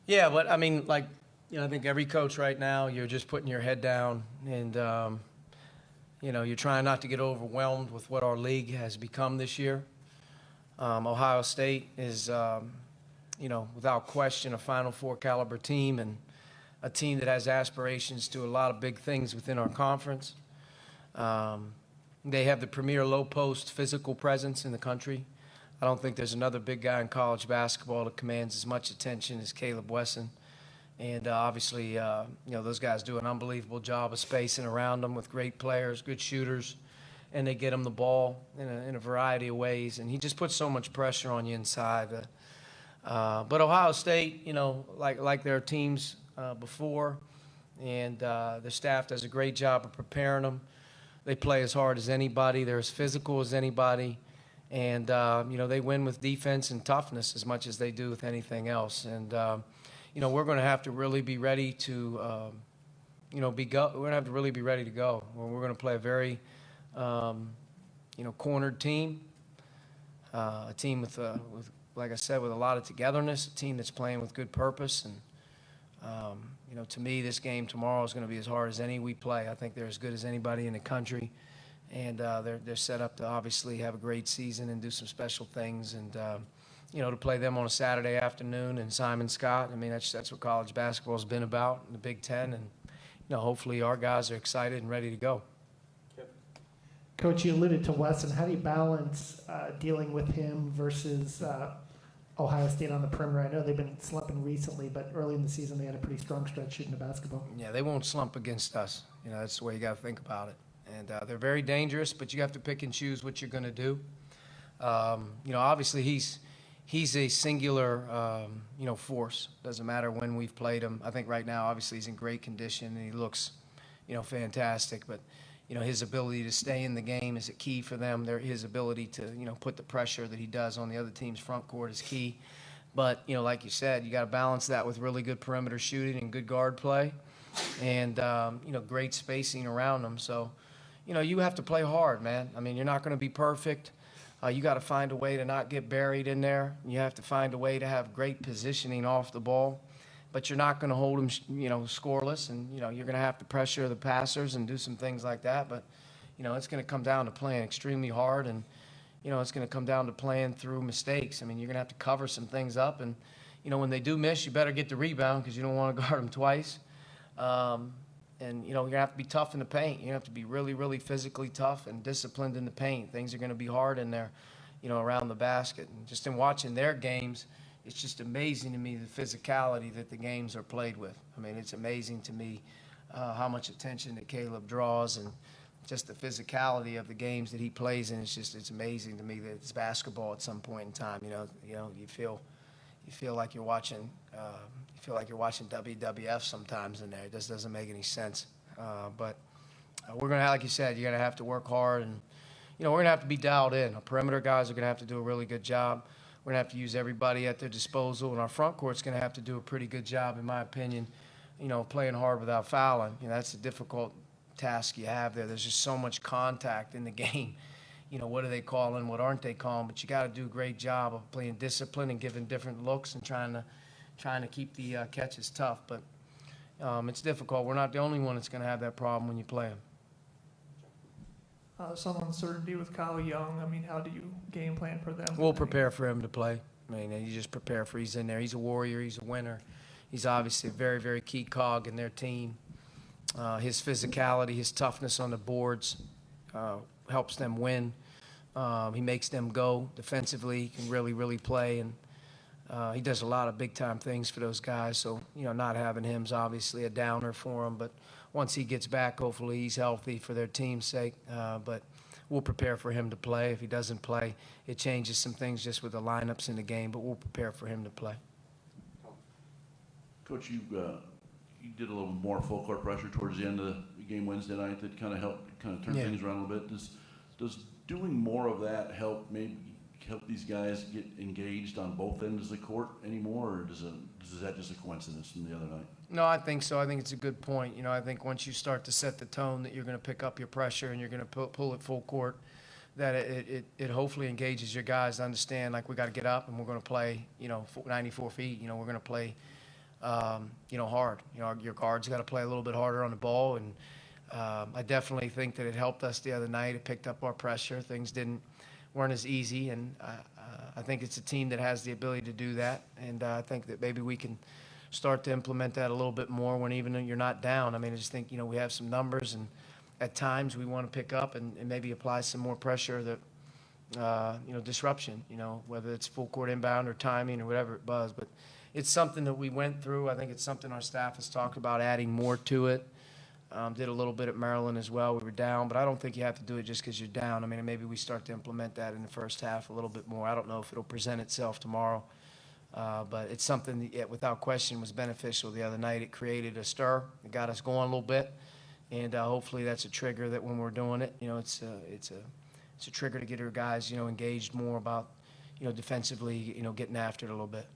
Yeah, but I mean, like, I think every coach right now, you're just putting your head down and, you're trying not to get overwhelmed with what our league has become this year. Ohio State is, without question, a Final Four caliber team and a team that has aspirations to a lot of big things within our conference. They have the premier low post physical presence in the country. I don't think there's another big guy in college basketball that commands as much attention as Kaleb Wesson. And obviously, those guys do an unbelievable job of spacing around them with great players, good shooters, and they get him the ball in a variety of ways. And he just puts so much pressure on you inside. But Ohio State, like their teams before, and the staff does a great job of preparing them. They play as hard as anybody. They're as physical as anybody. And, they win with defense and toughness as much as they do with anything else. And, we're going to have to really be ready to, we're going to have to really be ready to go. We're going to play a very, cornered team, a team with, like I said, with a lot of togetherness, a team that's playing with good purpose. And, to me, this game tomorrow is going to be as hard as any we play. I think they're as good as anybody in the country. And they're set up to obviously have a great season and do some special things. And, to play them on a Saturday afternoon in Simon Skjodt, I mean, that's what college basketball has been about in the Big Ten. And, hopefully our guys are excited and ready to go. Coach, you alluded to Wesson. How do you balance dealing with him versus Ohio State on the perimeter? I know they've been slumping recently, but early in the season they had a pretty strong stretch shooting the basketball. Yeah, they won't slump against us. That's the way you got to think about it. And they're very dangerous, but you have to pick and choose what you're going to do. Obviously he's a singular, force. Doesn't matter when we've played him. I think right now, obviously, he's in great condition and he looks, fantastic. But, his ability to stay in the game is a key for them. His ability to, put the pressure that he does on the other team's front court is key. But, like you said, you got to balance that with really good perimeter shooting and good guard play and, great spacing around them. So, you have to play hard, man. I mean, you're not going to be perfect. You got to find a way to not get buried in there. You have to find a way to have great positioning off the ball. But you're not going to hold them, scoreless. And, you're going to have to pressure the passers and do some things like that. But, it's going to come down to playing extremely hard. And, it's going to come down to playing through mistakes. I mean, you're going to have to cover some things up. And, when they do miss, you better get the rebound because you don't want to guard them twice. And, you're going to have to be tough in the paint. You have to be really, really physically tough and disciplined in the paint. Things are going to be hard in there, around the basket. And just in watching their games, it's just amazing to me the physicality that the games are played with. I mean, it's amazing to me how much attention that Kaleb draws and just the physicality of the games that he plays in. It's amazing to me that it's basketball at some point in time. You feel like you're watching. You feel like you're watching WWF sometimes in there. It just doesn't make any sense. But we're gonna, like you said, you're gonna have to work hard, and we're gonna have to be dialed in. Our perimeter guys are gonna have to do a really good job. We're gonna have to use everybody at their disposal, and our front court's gonna have to do a pretty good job, in my opinion. Playing hard without fouling. That's a difficult task you have there. There's just so much contact in the game. What are they calling? What aren't they calling? But you got to do a great job of playing discipline and giving different looks and trying to keep the catches tough. But it's difficult. We're not the only one that's going to have that problem when you play them. Some uncertainty with Kyle Young. I mean, how do you game plan for them? We'll prepare for him to play. I mean, you just prepare for he's in there. He's a warrior. He's a winner. He's obviously a very, very key cog in their team. His physicality, his toughness on the boards helps them win. He makes them go defensively. He can really, really play. And he does a lot of big-time things for those guys. So, not having him is obviously a downer for him. But once he gets back, hopefully he's healthy for their team's sake. But we'll prepare for him to play. If he doesn't play, it changes some things just with the lineups in the game. But we'll prepare for him to play. Coach, you did a little more full court pressure towards the end of the game Wednesday night that kind of helped turn things around a little bit. Does doing more of that help these guys get engaged on both ends of the court anymore, or is that just a coincidence from the other night? No, I think so. I think it's a good point. I think once you start to set the tone that you're going to pick up your pressure and you're going to pull it full court, that it hopefully engages your guys to understand, like, we got to get up and we're going to play, 94 feet. We're going to play hard. Your guards got to play a little bit harder on the ball, and I definitely think that it helped us the other night. It picked up our pressure. Things weren't as easy, and I think it's a team that has the ability to do that, and I think that maybe we can start to implement that a little bit more when even though you're not down. I mean, I just think, we have some numbers, and at times we want to pick up and maybe apply some more pressure that, disruption, whether it's full court inbound or timing or whatever it was. But it's something that we went through. I think it's something our staff has talked about adding more to it. Did a little bit at Maryland as well. We were down, but I don't think you have to do it just because you're down. I mean, maybe we start to implement that in the first half a little bit more. I don't know if it'll present itself tomorrow. But it's something that, without question, was beneficial the other night. It created a stir. It got us going a little bit, and hopefully that's a trigger that when we're doing it, it's a trigger to get our guys, engaged more about, defensively, getting after it a little bit.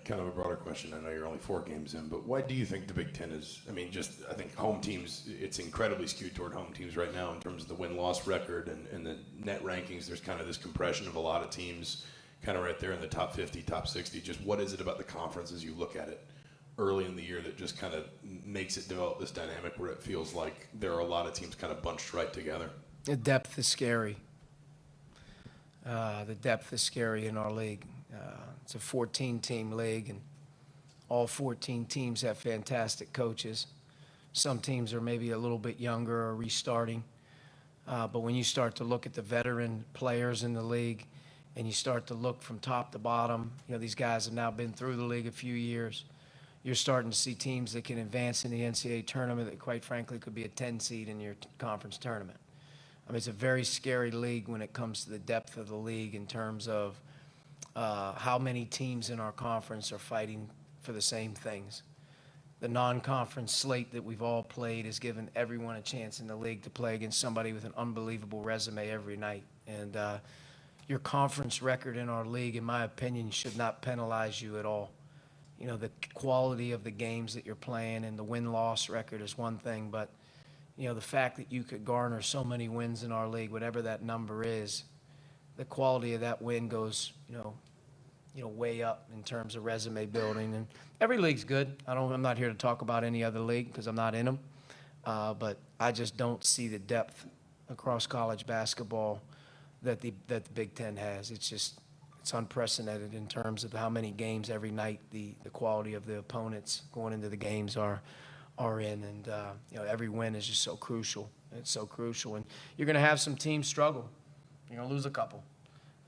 Kind of a broader question. I know you're only 4 games in, but why do you think the Big Ten is? I mean, I think home teams. It's incredibly skewed toward home teams right now in terms of the win-loss record and the net rankings. There's kind of this compression of a lot of teams kind of right there in the top 50, top 60. Just what is it about the conference as you look at it early in the year that just kind of makes it develop this dynamic where it feels like there are a lot of teams kind of bunched right together? The depth is scary. The depth is scary in our league. It's a 14-team league, and all 14 teams have fantastic coaches. Some teams are maybe a little bit younger or restarting. But when you start to look at the veteran players in the league, and you start to look from top to bottom, these guys have now been through the league a few years. You're starting to see teams that can advance in the NCAA tournament that, quite frankly, could be a 10 seed in your conference tournament. I mean, it's a very scary league when it comes to the depth of the league in terms of how many teams in our conference are fighting for the same things. The non-conference slate that we've all played has given everyone a chance in the league to play against somebody with an unbelievable resume every night. And your conference record in our league, in my opinion, should not penalize you at all. The quality of the games that you're playing and the win-loss record is one thing, but, the fact that you could garner so many wins in our league, whatever that number is, the quality of that win goes, way up in terms of resume building. And every league's good. I'm not here to talk about any other league because I'm not in them. But I just don't see the depth across college basketball that the Big Ten has. It's unprecedented in terms of how many games every night the quality of the opponents going into the games are in. And, every win is just so crucial. It's so crucial. And you're going to have some teams struggle. You're going to lose a couple.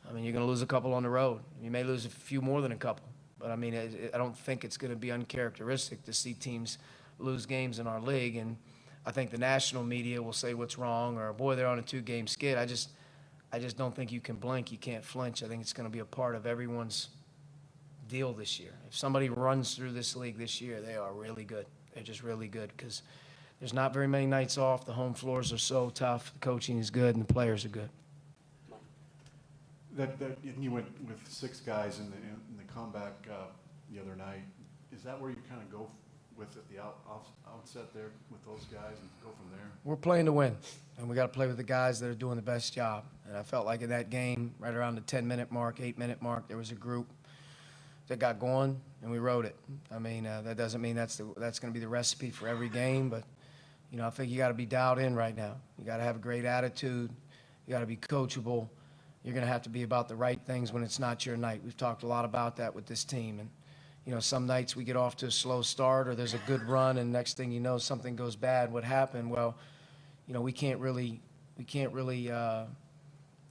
I mean, you're going to lose a couple on the road. You may lose a few more than a couple. But, I mean, I don't think it's going to be uncharacteristic to see teams lose games in our league. And I think the national media will say what's wrong or, boy, they're on a 2-game skid. I just don't think you can blink. You can't flinch. I think it's going to be a part of everyone's deal this year. If somebody runs through this league this year, they are really good. They're just really good because there's not very many nights off. The home floors are so tough. The coaching is good, and the players are good. You went with 6 guys in the comeback the other night. Is that where you kind of go with at the outset there with those guys and go from there? We're playing to win, and we got to play with the guys that are doing the best job. And I felt like in that game, right around the 10-minute mark, 8-minute mark, there was a group that got going, and we rode it. I mean, that doesn't mean that's going to be the recipe for every game, but I think you got to be dialed in right now. You got to have a great attitude. You got to be coachable. You're going to have to be about the right things when it's not your night. We've talked a lot about that with this team. And, some nights we get off to a slow start or there's a good run and next thing you know, something goes bad. What happened? Well, we can't really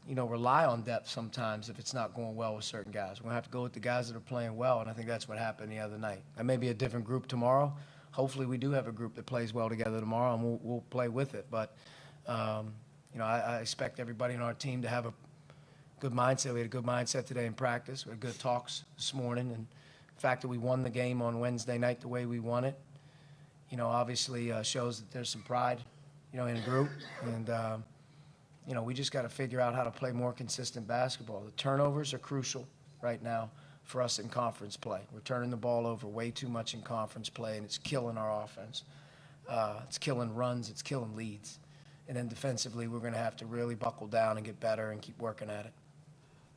rely on depth sometimes if it's not going well with certain guys. We're going to have to go with the guys that are playing well, and I think that's what happened the other night. That may be a different group tomorrow. Hopefully we do have a group that plays well together tomorrow, and we'll play with it. But, I expect everybody on our team to have a good mindset. We had a good mindset today in practice. We had good talks this morning. And the fact that we won the game on Wednesday night the way we won it, obviously shows that there's some pride, in the group. And, we just got to figure out how to play more consistent basketball. The turnovers are crucial right now for us in conference play. We're turning the ball over way too much in conference play, and it's killing our offense. It's killing runs. It's killing leads. And then defensively, we're going to have to really buckle down and get better and keep working at it.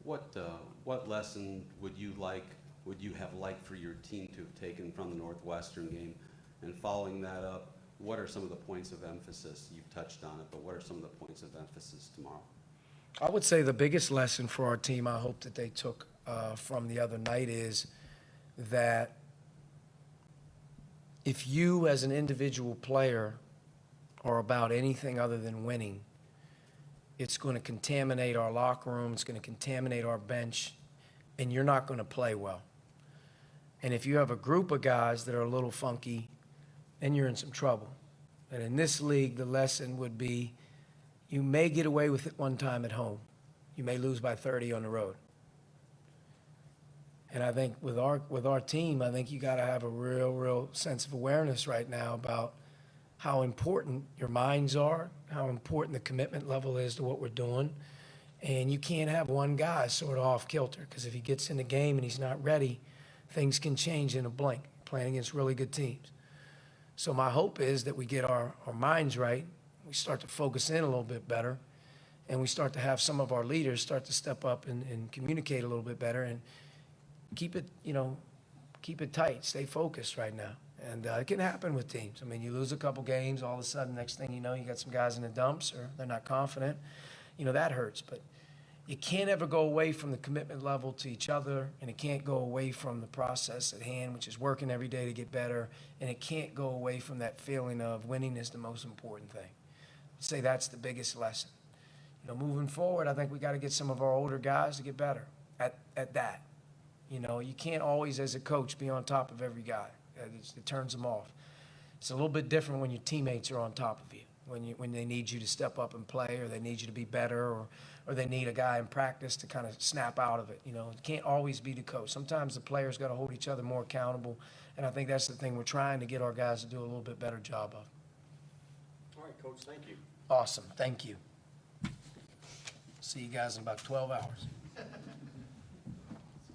What lesson would you like would you have liked for your team to have taken from the Northwestern game? And following that up, what are some of the points of emphasis? You've touched on it, but what are some of the points of emphasis tomorrow? I would say the biggest lesson for our team, I hope that they took from the other night, is that if you as an individual player are about anything other than winning, it's going to contaminate our locker room, it's going to contaminate our bench, and you're not going to play well. And if you have a group of guys that are a little funky, then you're in some trouble. And in this league, the lesson would be you may get away with it one time at home. You may lose by 30 on the road. And I think with our team, I think you got to have a real sense of awareness right now about how important your minds are, how important the commitment level is to what we're doing. And you can't have one guy sort of off kilter, because if he gets in the game and he's not ready, things can change in a blink, playing against really good teams. So my hope is that we get our minds right, we start to focus in a little bit better, and we start to have some of our leaders start to step up and communicate a little bit better and keep it tight, stay focused right now. And it can happen with teams. I mean, you lose a couple games, all of a sudden, next thing you know, you got some guys in the dumps or they're not confident. That hurts. But you can't ever go away from the commitment level to each other, and it can't go away from the process at hand, which is working every day to get better, and it can't go away from that feeling of winning is the most important thing. I'd say that's the biggest lesson. Moving forward, I think we got to get some of our older guys to get better at that. You can't always, as a coach, be on top of every guy. It turns them off. It's a little bit different when your teammates are on top of you, when they need you to step up and play, or they need you to be better, or they need a guy in practice to kind of snap out of it. It can't always be the coach. Sometimes the players got to hold each other more accountable, and I think that's the thing we're trying to get our guys to do a little bit better job of. All right, Coach, thank you. Awesome. Thank you. See you guys in about 12 hours.